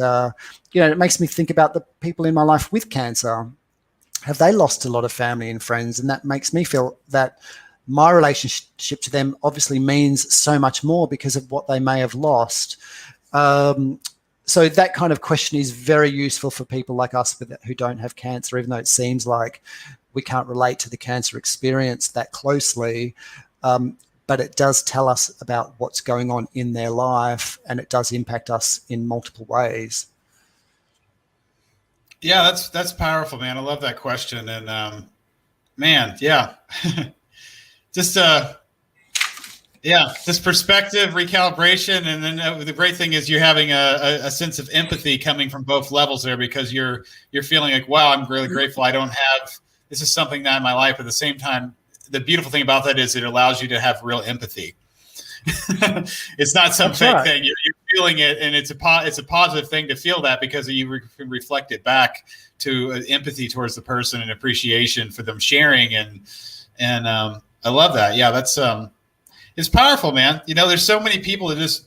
it makes me think about the people in my life with cancer. Have they lost a lot of family and friends? And that makes me feel that my relationship to them obviously means so much more because of what they may have lost. So that kind of question is very useful for people like us who don't have cancer, even though it seems like we can't relate to the cancer experience that closely. But it does tell us about what's going on in their life, and it does impact us in multiple ways. Yeah, that's powerful, man. I love that question. And man, yeah. Just this perspective, recalibration, and then the great thing is you're having a sense of empathy coming from both levels there, because you're feeling like, wow, I'm really grateful I don't have, this is something that in my life. At the same time, the beautiful thing about that is it allows you to have real empathy. It's not some fake thing. You're feeling it, and it's a positive thing to feel that, because you can reflect it back to empathy towards the person and appreciation for them sharing. And I love that. Yeah, that's it's powerful, man. There's so many people that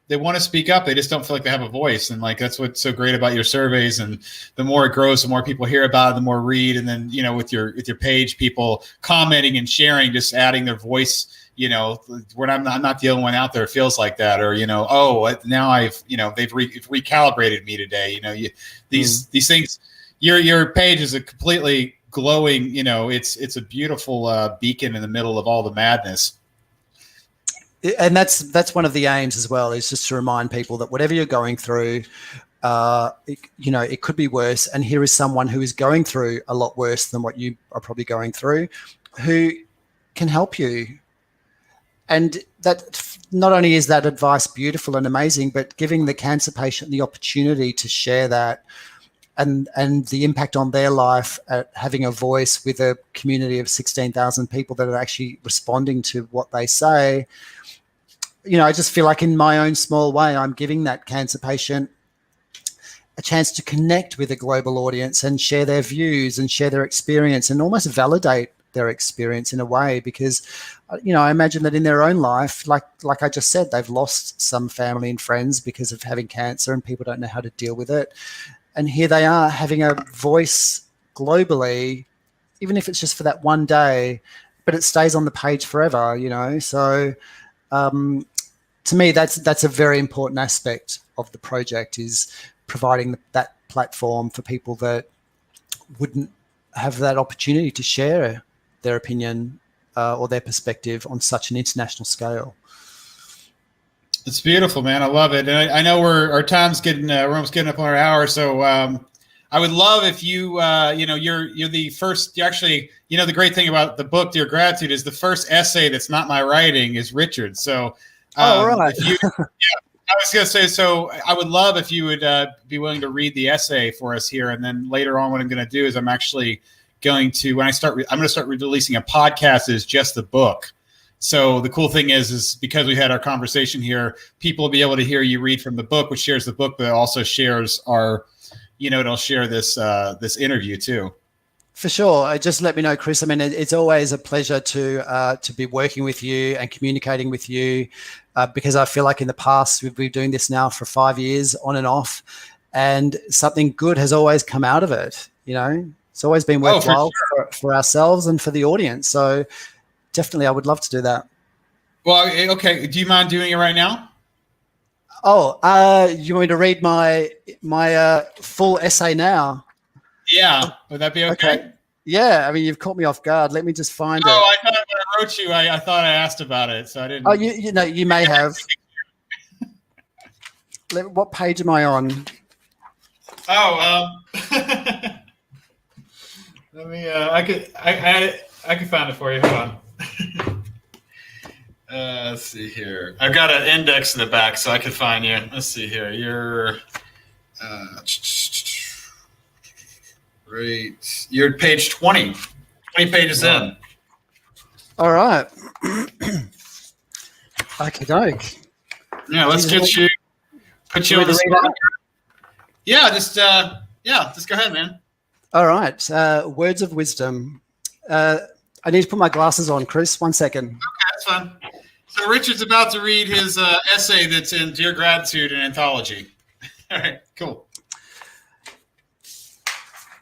they want to speak up. They just don't feel like they have a voice. And that's what's so great about your surveys. And the more it grows, the more people hear about it, the more read. And then, with your page, people commenting and sharing, just adding their voice, when I'm not the only one out there, it feels like that. Or, now they've recalibrated me today. These things, your page is a completely glowing, it's a beautiful beacon in the middle of all the madness. And that's one of the aims as well, is just to remind people that whatever you're going through, it could be worse. And here is someone who is going through a lot worse than what you are probably going through, who can help you. And that not only is that advice beautiful and amazing, but giving the cancer patient the opportunity to share that and the impact on their life at having a voice with a community of 16,000 people that are actually responding to what they say. I just feel like in my own small way, I'm giving that cancer patient a chance to connect with a global audience and share their views and share their experience and almost validate their experience in a way, because, I imagine that in their own life, like I just said, they've lost some family and friends because of having cancer, and people don't know how to deal with it. And here they are having a voice globally, even if it's just for that one day, but it stays on the page forever, So to me, that's a very important aspect of the project, is providing that platform for people that wouldn't have that opportunity to share their opinion or their perspective on such an international scale. It's beautiful, man. I love it. And I know our time's we're almost getting up on our hour. So I would love if you, you're the first, you actually, the great thing about the book, Dear Gratitude, is the first essay that's not my writing is Richard. So right. I was going to say, so I would love if you would be willing to read the essay for us here. And then later on, what I'm going to do is I'm actually going to, I'm going to start releasing a podcast that is just the book. So the cool thing is because we had our conversation here, people will be able to hear you read from the book, which shares the book, but it also shares our, it'll share this interview too. For sure. Just let me know, Chris. I mean, it's always a pleasure to be working with you and communicating with you, because I feel like in the past we've been doing this now for 5 years on and off, and something good has always come out of it. You know, it's always been worthwhile for ourselves and for the audience. So definitely, I would love to do that. Well, okay. Do you mind doing it right now? Oh, you want me to read my full essay now? Yeah, would that be okay? Yeah, I mean, you've caught me off guard. Let me just find it. Oh, I thought when I wrote you, I thought I asked about it, so I didn't. Oh, you know, you may have. What page am I on? Oh, let me. I could find it for you. Hold on. Let's see here. I've got an index in the back, so I can find you. Let's see here. You're. Great. You're at page 20. 20 pages in. All right. Okay, doke. Yeah, let's get you. Put you on the spot. Yeah, just go ahead, man. All right. Words of wisdom. I need to put my glasses on, Chris. 1 second. Okay, that's fine. So Richard's about to read his essay that's in Dear Gratitude and Anthology. All right, cool.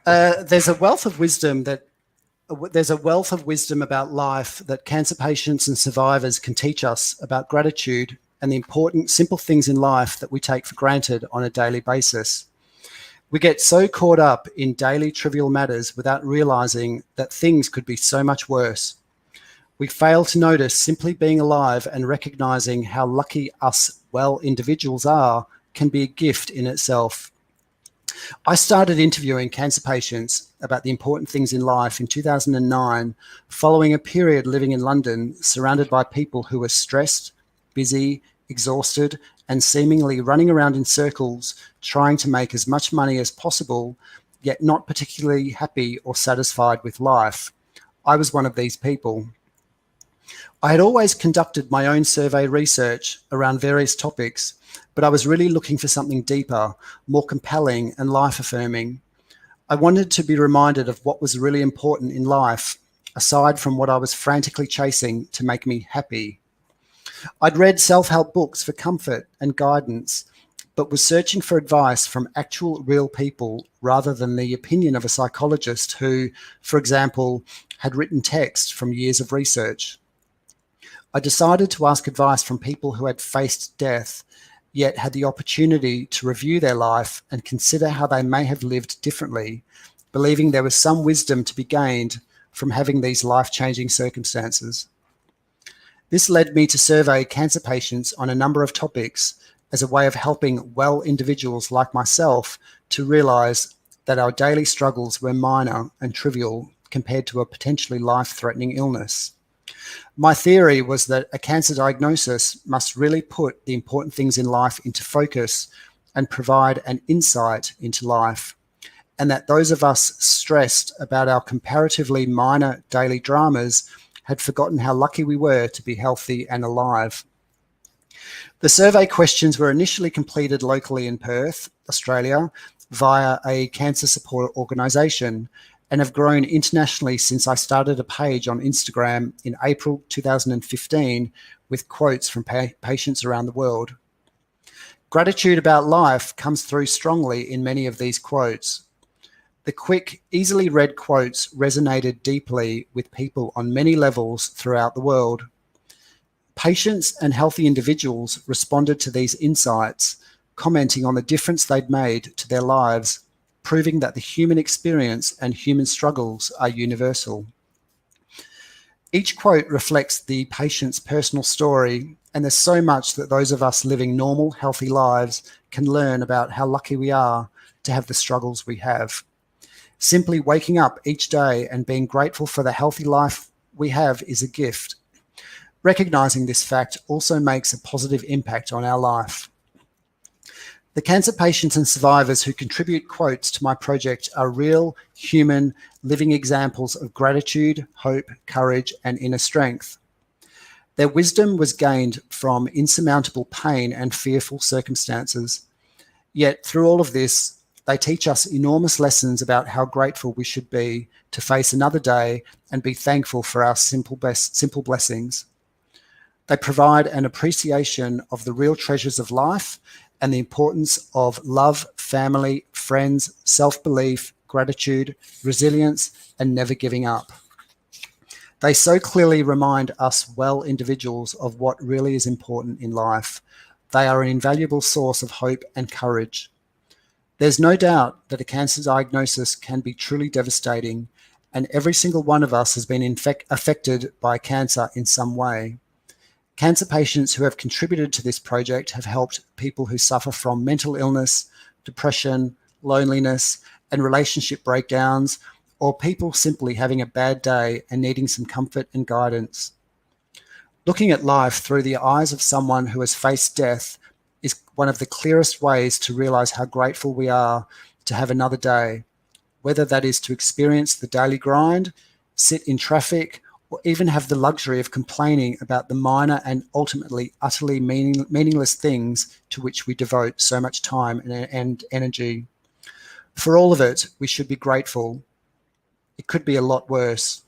There's a wealth of wisdom about life that cancer patients and survivors can teach us about gratitude and the important, simple things in life that we take for granted on a daily basis. We get so caught up in daily trivial matters without realizing that things could be so much worse. We fail to notice simply being alive and recognizing how lucky us well individuals are can be a gift in itself. I started interviewing cancer patients about the important things in life in 2009, following a period living in London, surrounded by people who were stressed, busy, exhausted, and seemingly running around in circles, trying to make as much money as possible, yet not particularly happy or satisfied with life. I was one of these people. I had always conducted my own survey research around various topics, but I was really looking for something deeper, more compelling and life-affirming. I wanted to be reminded of what was really important in life, aside from what I was frantically chasing to make me happy. I'd read self-help books for comfort and guidance, but was searching for advice from actual real people rather than the opinion of a psychologist who, for example, had written text from years of research. I decided to ask advice from people who had faced death, yet had the opportunity to review their life and consider how they may have lived differently, believing there was some wisdom to be gained from having these life-changing circumstances. This led me to survey cancer patients on a number of topics as a way of helping well individuals like myself to realize that our daily struggles were minor and trivial compared to a potentially life-threatening illness. My theory was that a cancer diagnosis must really put the important things in life into focus and provide an insight into life, and that those of us stressed about our comparatively minor daily dramas had forgotten how lucky we were to be healthy and alive. The survey questions were initially completed locally in Perth, Australia, via a cancer support organisation, and have grown internationally since I started a page on Instagram in April 2015 with quotes from patients around the world. Gratitude about life comes through strongly in many of these quotes. The quick, easily read quotes resonated deeply with people on many levels throughout the world. Patients and healthy individuals responded to these insights, commenting on the difference they'd made to their lives, proving that the human experience and human struggles are universal. Each quote reflects the patient's personal story, and there's so much that those of us living normal, healthy lives can learn about how lucky we are to have the struggles we have. Simply waking up each day and being grateful for the healthy life we have is a gift. Recognizing this fact also makes a positive impact on our life. The cancer patients and survivors who contribute quotes to my project are real, human, living examples of gratitude, hope, courage, and inner strength. Their wisdom was gained from insurmountable pain and fearful circumstances. Yet through all of this, They teach us enormous lessons about how grateful we should be to face another day and be thankful for our simple blessings. They provide an appreciation of the real treasures of life and the importance of love, family, friends, self-belief, gratitude, resilience, and never giving up. They so clearly remind us well individuals of what really is important in life. They are an invaluable source of hope and courage. There's no doubt that a cancer diagnosis can be truly devastating, and every single one of us has been affected by cancer in some way. Cancer patients who have contributed to this project have helped people who suffer from mental illness, depression, loneliness, and relationship breakdowns, or people simply having a bad day and needing some comfort and guidance. Looking at life through the eyes of someone who has faced death is one of the clearest ways to realize how grateful we are to have another day, whether that is to experience the daily grind, sit in traffic, or even have the luxury of complaining about the minor and ultimately utterly meaningless things to which we devote so much time and energy. For all of it, we should be grateful. It could be a lot worse.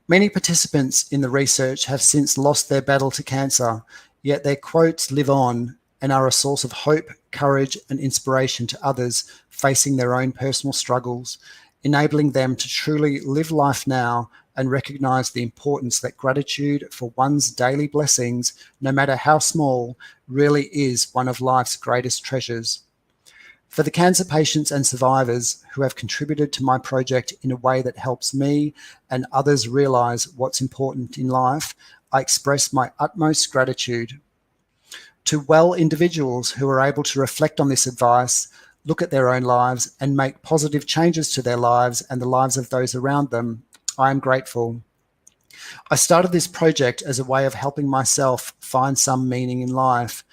Many participants in the research have since lost their battle to cancer, yet their quotes live on and are a source of hope, courage, and inspiration to others facing their own personal struggles, enabling them to truly live life now and recognize the importance that gratitude for one's daily blessings, no matter how small, really is one of life's greatest treasures. For the cancer patients and survivors who have contributed to my project in a way that helps me and others realize what's important in life, I express my utmost gratitude. To well individuals who are able to reflect on this advice, look at their own lives, and make positive changes to their lives and the lives of those around them, I am grateful. I started this project as a way of helping myself find some meaning in life.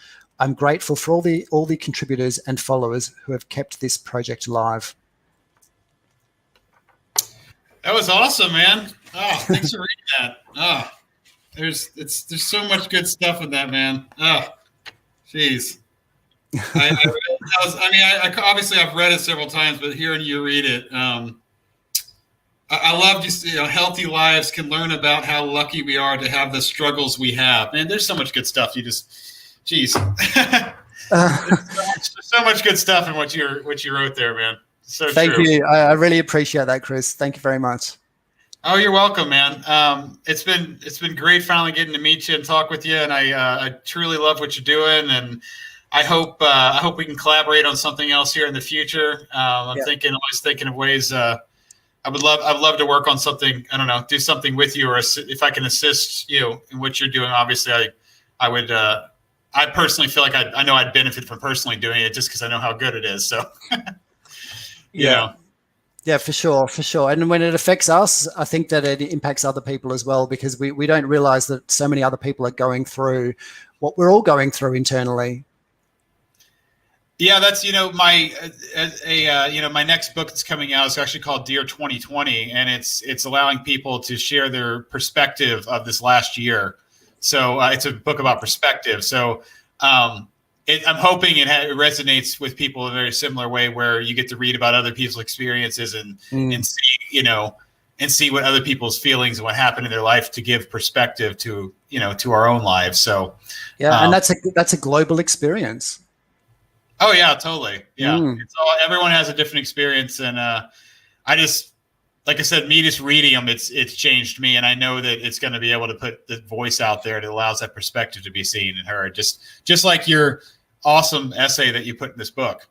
I'm grateful for all the contributors and followers who have kept this project alive. That was awesome, man. Oh, thanks for reading that. Oh, there's so much good stuff in that, man. Oh, jeez. I obviously I've read it several times, but hearing you read it, I love just, healthy lives can learn about how lucky we are to have the struggles we have. Man, there's so much good stuff. Geez. There's so much good stuff in what you wrote there, man. So Thank you. I really appreciate that, Chris. Thank you very much. Oh, you're welcome, man. It's been great finally getting to meet you and talk with you, and I truly love what you're doing, and I hope we can collaborate on something else here in the future. Always thinking of ways. I would love to work on something. I don't know, do something with you, or if I can assist you in what you're doing. Obviously, I would. I personally feel like I know I'd benefit from personally doing it just because I know how good it is. So, Yeah, for sure. And when it affects us, I think that it impacts other people as well, because we don't realize that so many other people are going through what we're all going through internally. Yeah, that's my my next book that's coming out is actually called Dear 2020, and it's allowing people to share their perspective of this last year. So it's a book about perspective. So I'm hoping it resonates with people in a very similar way, where you get to read about other people's experiences and see what other people's feelings and what happened in their life to give perspective to our own lives. So and that's a global experience. Oh yeah, totally. Yeah, everyone has a different experience, and I just. Like I said, me just reading them, it's changed me, and I know that it's going to be able to put the voice out there that allows that perspective to be seen and heard. Just like your awesome essay that you put in this book.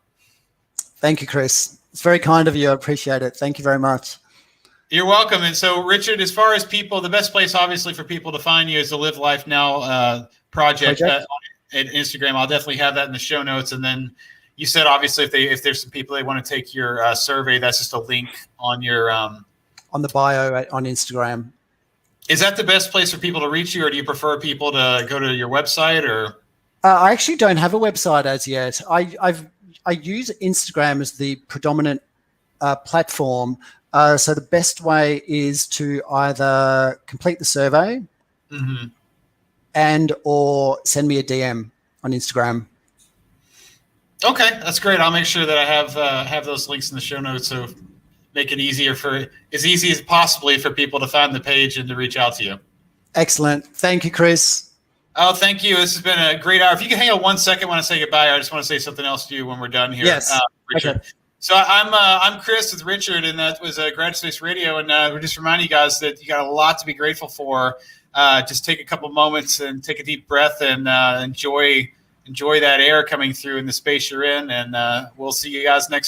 Thank you, Chris. It's very kind of you. I appreciate it. Thank you very much. You're welcome. And so, Richard, as far as people, the best place obviously for people to find you is the Live Life Now project at Instagram. I'll definitely have that in the show notes, and then. You said obviously if there's some people that want to take your survey, that's just a link on your on the bio on Instagram. Is that the best place for people to reach you, or do you prefer people to go to your website? Or I actually don't have a website as yet. I use Instagram as the predominant platform. So the best way is to either complete the survey and or send me a DM on Instagram. Okay, that's great. I'll make sure that I have those links in the show notes, so make it easy as possibly for people to find the page and to reach out to you. Excellent. Thank you, Chris. Oh, thank you. This has been a great hour. If you can hang on 1 second when I say goodbye, I just want to say something else to you when we're done here. Yes. Richard. Okay. So I'm Chris with Richard, and that was Grad Space Radio, and we're just reminding you guys that you got a lot to be grateful for. Just take a couple moments and take a deep breath and enjoy that air coming through in the space you're in, and we'll see you guys next week.